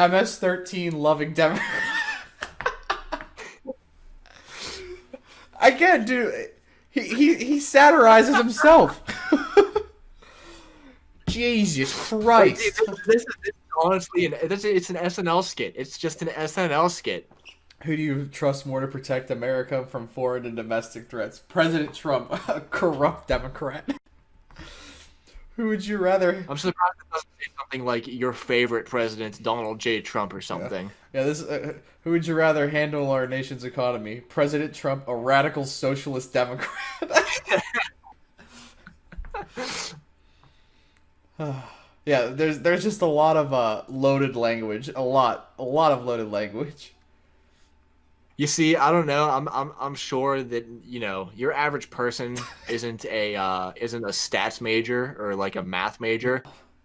MS-13 loving Democrat. I can't do. He satirizes himself. Jesus Like, Christ. this is honestly it's an SNL skit. It's just an SNL skit. Who do you trust more to protect America from foreign and domestic threats? President Trump, a corrupt Democrat. Who would you rather? I'm surprised it doesn't say something like your favorite president, Donald J. Trump, or something. Yeah, this. Who would you rather handle our nation's economy? President Trump, a radical socialist Democrat. Yeah, there's just a lot of loaded language, a lot of loaded language. You see, I don't know. I'm sure that your average person isn't a stats major or like a math major,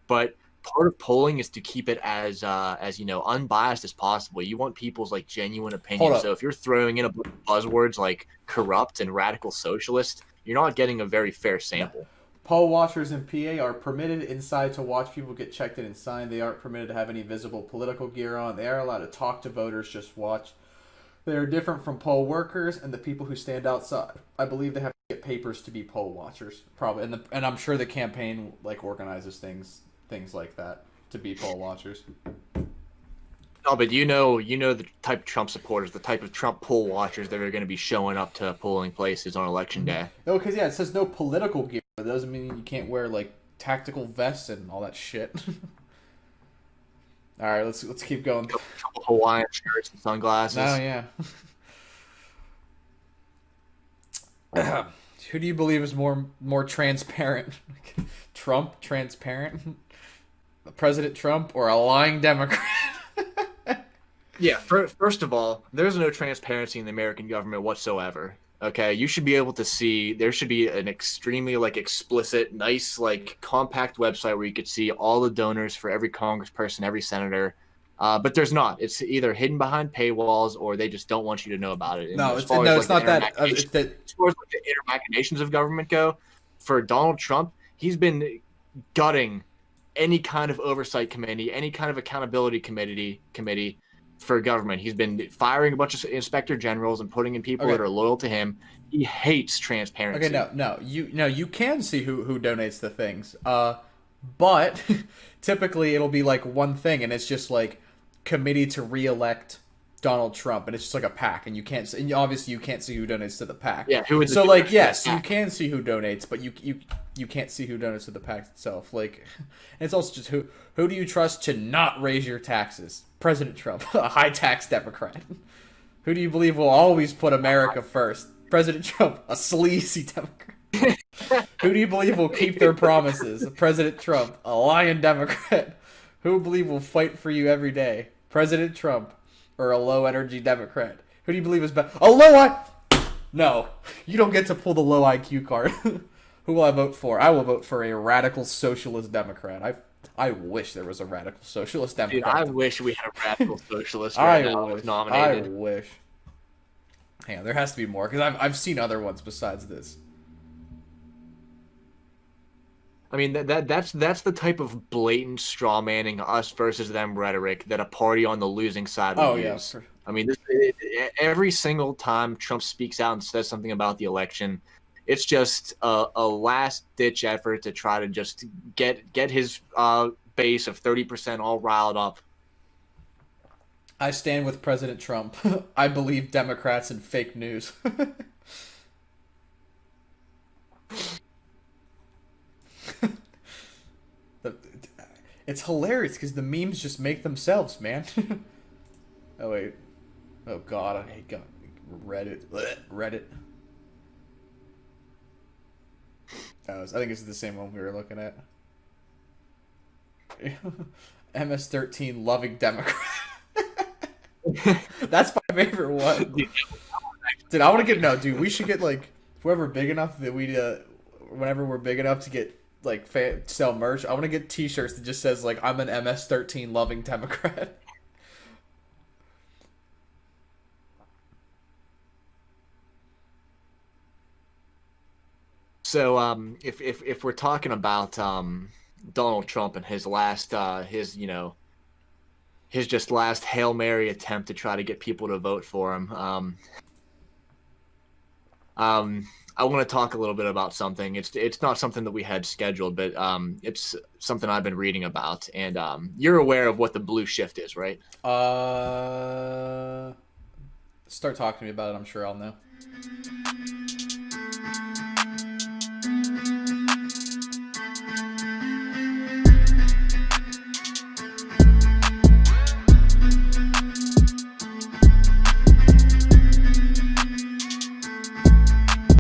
but part of polling is to keep it as unbiased as possible. You want people's like genuine Hold opinions. up. So if you're throwing in a bunch of buzzwords like corrupt and radical socialist, you're not getting a very fair sample. Poll watchers in PA are permitted inside to watch people get checked in and signed. They aren't permitted to have any visible political gear on. They are allowed to talk to voters, just watch. They are different from poll workers and the people who stand outside. I believe they have to get papers to be poll watchers, probably, and I'm sure the campaign like organizes things like that to be poll watchers. No, but you know the type of Trump supporters, the type of Trump poll watchers that are going to be showing up to polling places on election day. No, because yeah, it says no political gear, but that doesn't mean you can't wear like tactical vests and all that shit. All right, let's keep going. A couple Hawaiian shirts and sunglasses. Oh yeah. Who do you believe is more transparent? Trump transparent? President Trump or a lying Democrat? Yeah, first of all, there's no transparency in the American government whatsoever. Okay, you should be able to see. There should be an extremely like explicit, nice, like compact website where you could see all the donors for every congressperson, every senator. But there's not. It's either hidden behind paywalls or they just don't want you to know about it. And No, as it's far no, as, it's like, not that. It's that. as far as like, the inner machinations of government go, for Donald Trump, he's been gutting any kind of oversight committee, any kind of accountability committee for government. He's been firing a bunch of inspector generals and putting in people that are loyal to him. He hates transparency. Okay, you can see who donates the things. But typically it'll be like one thing, and it's just like committee to re-elect Donald Trump, and it's just like a PAC, and you can't. And obviously you can't see who donates to the PAC. Yeah, who would so like yes, you can see who donates, but you can't see who donates to the PAC itself. Like, and it's also just who do you trust to not raise your taxes? President Trump, a high tax Democrat. Who do you believe will always put America first? President Trump, a sleazy Democrat. Who do you believe will keep their promises? President Trump, a lying Democrat. Who do you believe will fight for you every day? President Trump, or a low energy Democrat? Who do you believe is better? A low I. No, you don't get to pull the low IQ card. Who will I vote for? I will vote for a radical socialist Democrat. I wish there was a radical socialist Democrat. Dude, I wish we had a radical socialist right now that was nominated. I wish. Hang on, there has to be more because I've seen other ones besides this. I mean that's the type of blatant straw manning us versus them rhetoric that a party on the losing side would use. I mean, every single time Trump speaks out and says something about the election, it's just a last ditch effort to try to just get his base of 30% all riled up. I stand with President Trump. I believe Democrats and fake news. It's hilarious because the memes just make themselves, man. Oh wait. Oh god, I hate God. Reddit. Reddit. I think it's the same one we were looking at. MS-13 loving Democrat. That's my favorite one. Dude, I want to get dude. We should get like whoever big enough that we whenever we're big enough to get like sell merch. I want to get T-shirts that just says like I'm an MS-13 loving Democrat. So if we're talking about Donald Trump and his last his just last Hail Mary attempt to try to get people to vote for him. I want to talk a little bit about something. It's not something that we had scheduled, but it's something I've been reading about. And you're aware of what the blue shift is, right? Start talking to me about it. I'm sure I'll know.